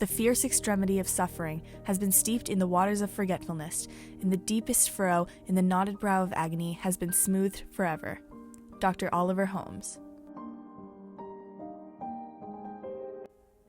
The fierce extremity of suffering has been steeped in the waters of forgetfulness, and the deepest furrow in the knotted brow of agony has been smoothed forever. Dr. Oliver Holmes.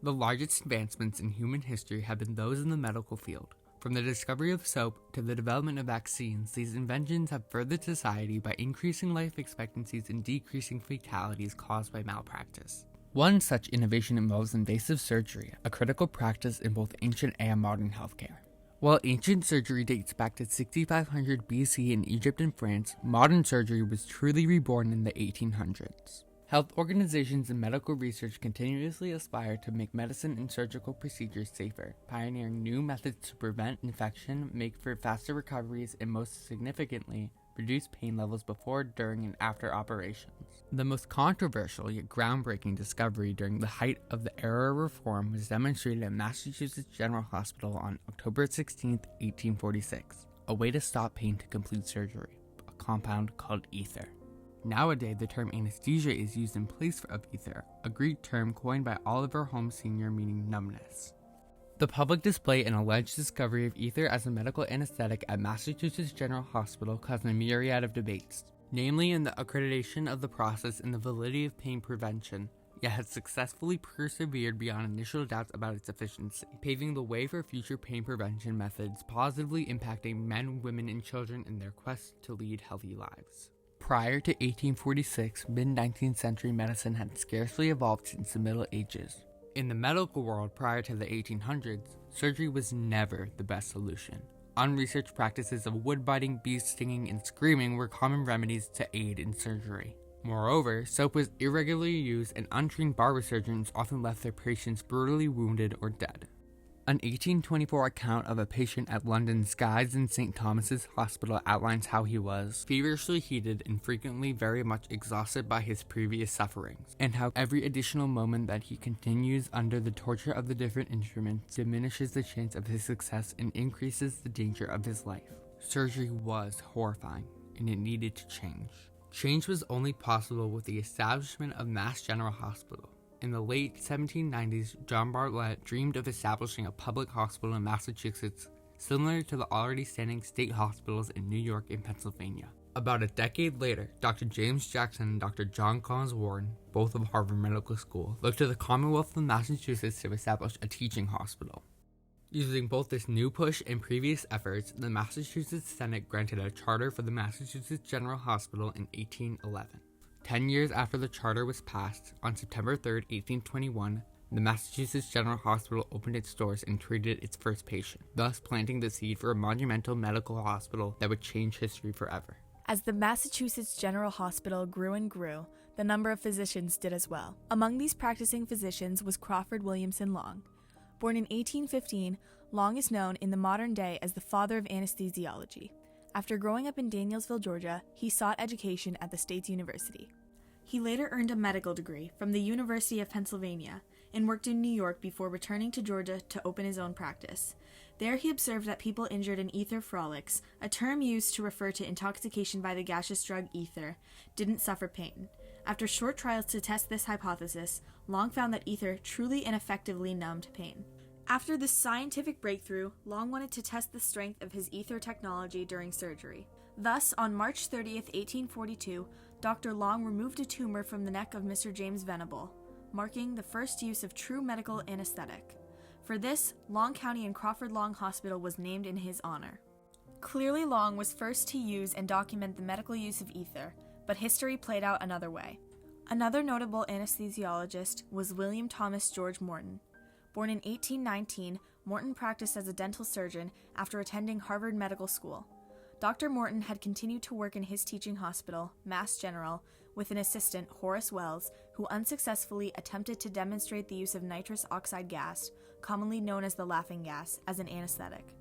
The largest advancements in human history have been those in the medical field. From the discovery of soap to the development of vaccines, these inventions have furthered society by increasing life expectancies and decreasing fatalities caused by malpractice. One such innovation involves invasive surgery, a critical practice in both ancient and modern healthcare. While ancient surgery dates back to 6500 BC in Egypt and France, modern surgery was truly reborn in the 1800s. Health organizations and medical research continuously aspire to make medicine and surgical procedures safer, pioneering new methods to prevent infection, make for faster recoveries, and most significantly, reduce pain levels before, during, and after operations. The most controversial yet groundbreaking discovery during the height of the era of reform was demonstrated at Massachusetts General Hospital on October 16, 1846, a way to stop pain to complete surgery, a compound called ether. Nowadays, the term anesthesia is used in place of ether, a Greek term coined by Oliver Holmes Sr. meaning numbness. The public display and alleged discovery of ether as a medical anesthetic at Massachusetts General Hospital caused a myriad of debates, namely in the accreditation of the process and the validity of pain prevention, yet has successfully persevered beyond initial doubts about its efficiency, paving the way for future pain prevention methods positively impacting men, women, and children in their quest to lead healthy lives. Prior to 1846, mid-19th century medicine had scarcely evolved since the Middle Ages. In the medical world prior to the 1800s, surgery was never the best solution. Unresearched practices of wood biting, bee stinging, and screaming were common remedies to aid in surgery. Moreover, soap was irregularly used and untrained barber surgeons often left their patients brutally wounded or dead. An 1824 account of a patient at London's Guy's and St. Thomas's Hospital outlines how he was feverishly heated and frequently very much exhausted by his previous sufferings, and how every additional moment that he continues under the torture of the different instruments diminishes the chance of his success and increases the danger of his life. Surgery was horrifying, and it needed to change. Change was only possible with the establishment of Mass General Hospital. In the late 1790s, John Bartlett dreamed of establishing a public hospital in Massachusetts similar to the already standing state hospitals in New York and Pennsylvania. About a decade later, Dr. James Jackson and Dr. John Collins Warren, both of Harvard Medical School, looked to the Commonwealth of Massachusetts to establish a teaching hospital. Using both this new push and previous efforts, the Massachusetts Senate granted a charter for the Massachusetts General Hospital in 1811. 10 years after the charter was passed, on September 3, 1821, the Massachusetts General Hospital opened its doors and treated its first patient, thus planting the seed for a monumental medical hospital that would change history forever. As the Massachusetts General Hospital grew and grew, the number of physicians did as well. Among these practicing physicians was Crawford Williamson Long. Born in 1815, Long is known in the modern day as the father of anesthesiology. After growing up in Danielsville, Georgia, he sought education at the state's university. He later earned a medical degree from the University of Pennsylvania and worked in New York before returning to Georgia to open his own practice. There he observed that people injured in ether frolics, a term used to refer to intoxication by the gaseous drug ether, didn't suffer pain. After short trials to test this hypothesis, Long found that ether truly and effectively numbed pain. After this scientific breakthrough, Long wanted to test the strength of his ether technology during surgery. Thus, on March 30, 1842, Dr. Long removed a tumor from the neck of Mr. James Venable, marking the first use of true medical anesthetic. For this, Long County and Crawford Long Hospital was named in his honor. Clearly, Long was first to use and document the medical use of ether, but history played out another way. Another notable anesthesiologist was William Thomas George Morton. Born in 1819, Morton practiced as a dental surgeon after attending Harvard Medical School. Dr. Morton had continued to work in his teaching hospital, Mass General, with an assistant, Horace Wells, who unsuccessfully attempted to demonstrate the use of nitrous oxide gas, commonly known as the laughing gas, as an anesthetic.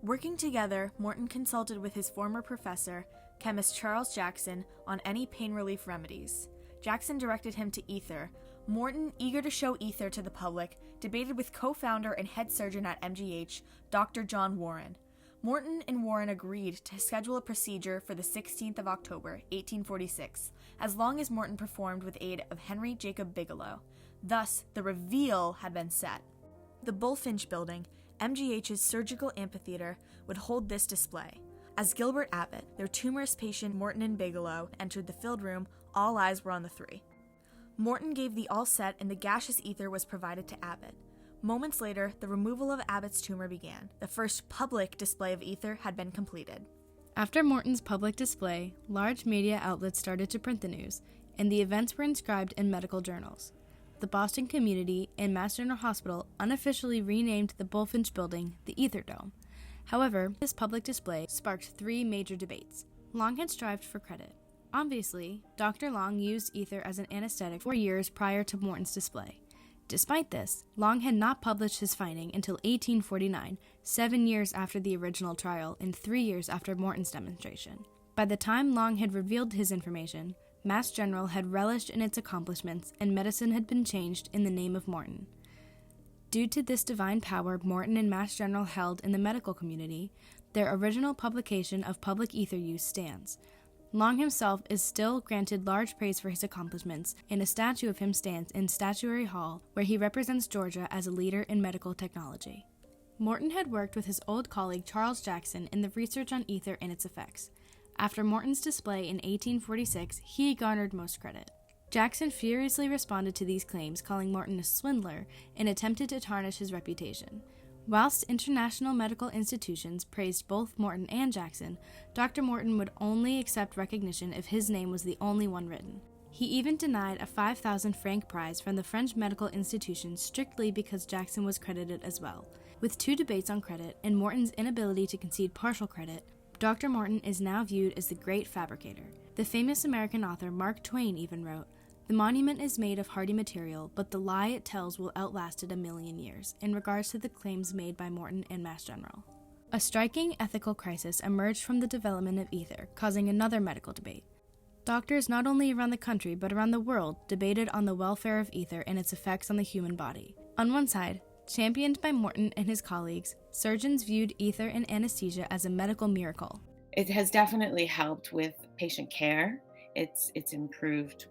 Working together, Morton consulted with his former professor, chemist Charles Jackson, on any pain relief remedies. Jackson directed him to ether. Morton, eager to show ether to the public, debated with co-founder and head surgeon at MGH, Dr. John Warren. Morton and Warren agreed to schedule a procedure for the 16th of October, 1846, as long as Morton performed with aid of Henry Jacob Bigelow. Thus, the reveal had been set. The Bullfinch Building, MGH's surgical amphitheater, would hold this display. As Gilbert Abbott, their tumorous patient Morton and Bigelow entered the filled room, all eyes were on the three. Morton gave the all set and the gaseous ether was provided to Abbott. Moments later, the removal of Abbott's tumor began. The first public display of ether had been completed. After Morton's public display, large media outlets started to print the news, and the events were inscribed in medical journals. The Boston community and Mass General Hospital unofficially renamed the Bullfinch Building the Ether Dome. However, this public display sparked three major debates. Long had strived for credit. Obviously, Dr. Long used ether as an anesthetic 4 years prior to Morton's display. Despite this, Long had not published his finding until 1849, 7 years after the original trial and 3 years after Morton's demonstration. By the time Long had revealed his information, Mass General had relished in its accomplishments and medicine had been changed in the name of Morton. Due to this divine power Morton and Mass General held in the medical community, their original publication of public ether use stands. Long himself is still granted large praise for his accomplishments, and a statue of him stands in Statuary Hall, where he represents Georgia as a leader in medical technology. Morton had worked with his old colleague Charles Jackson in the research on ether and its effects. After Morton's display in 1846, he garnered most credit. Jackson furiously responded to these claims, calling Morton a swindler, and attempted to tarnish his reputation. Whilst international medical institutions praised both Morton and Jackson, Dr. Morton would only accept recognition if his name was the only one written. He even denied a 5,000 franc prize from the French medical institution strictly because Jackson was credited as well. With two debates on credit and Morton's inability to concede partial credit, Dr. Morton is now viewed as the great fabricator. The famous American author Mark Twain even wrote, "The monument is made of hardy material, but the lie it tells will outlast it 1,000,000 years," in regards to the claims made by Morton and Mass General. A striking ethical crisis emerged from the development of ether, causing another medical debate. Doctors not only around the country but around the world debated on the welfare of ether and its effects on the human body. On one side, championed by Morton and his colleagues, surgeons viewed ether and anesthesia as a medical miracle. It has definitely helped with patient care. It's improved,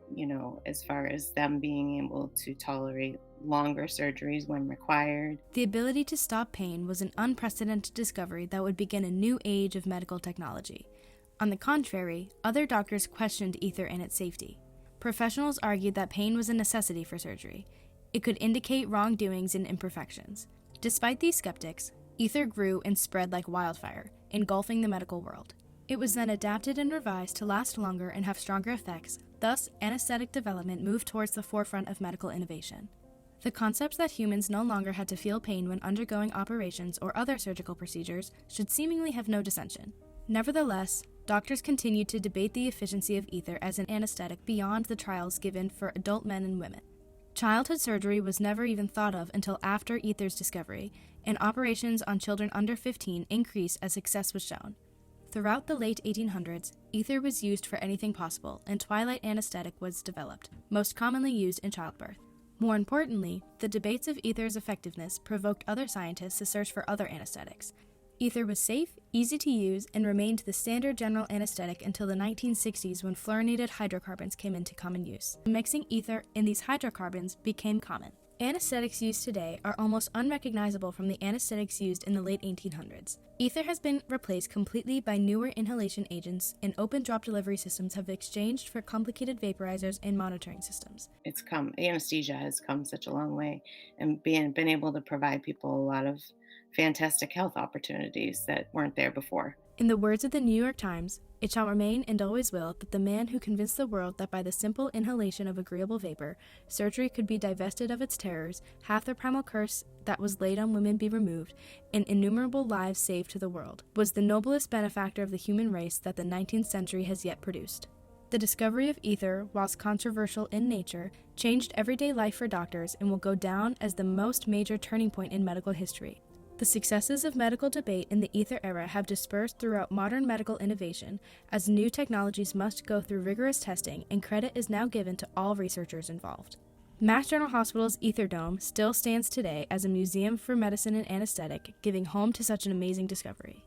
as far as them being able to tolerate longer surgeries when required. The ability to stop pain was an unprecedented discovery that would begin a new age of medical technology. On the contrary, other doctors questioned ether and its safety. Professionals argued that pain was a necessity for surgery. It could indicate wrongdoings and imperfections. Despite these skeptics, ether grew and spread like wildfire, engulfing the medical world. It was then adapted and revised to last longer and have stronger effects. Thus, anesthetic development moved towards the forefront of medical innovation. The concept that humans no longer had to feel pain when undergoing operations or other surgical procedures should seemingly have no dissension. Nevertheless, doctors continued to debate the efficiency of ether as an anesthetic beyond the trials given for adult men and women. Childhood surgery was never even thought of until after ether's discovery, and operations on children under 15 increased as success was shown. Throughout the late 1800s, ether was used for anything possible, and twilight anesthetic was developed, most commonly used in childbirth. More importantly, the debates of ether's effectiveness provoked other scientists to search for other anesthetics. Ether was safe, easy to use, and remained the standard general anesthetic until the 1960s when fluorinated hydrocarbons came into common use. Mixing ether in these hydrocarbons became common. Anesthetics used today are almost unrecognizable from the anesthetics used in the late 1800s. Ether has been replaced completely by newer inhalation agents, and open drop delivery systems have exchanged for complicated vaporizers and monitoring systems. Anesthesia has come such a long way, and been able to provide people a lot of fantastic health opportunities that weren't there before. In the words of the New York Times, "It shall remain and always will that the man who convinced the world that by the simple inhalation of agreeable vapor, surgery could be divested of its terrors, half the primal curse that was laid on women be removed, and innumerable lives saved to the world, was the noblest benefactor of the human race that the 19th century has yet produced." The discovery of ether, whilst controversial in nature, changed everyday life for doctors and will go down as the most major turning point in medical history. The successes of medical debate in the ether era have dispersed throughout modern medical innovation, as new technologies must go through rigorous testing, and credit is now given to all researchers involved. Mass General Hospital's Ether Dome still stands today as a museum for medicine and anesthetic, giving home to such an amazing discovery.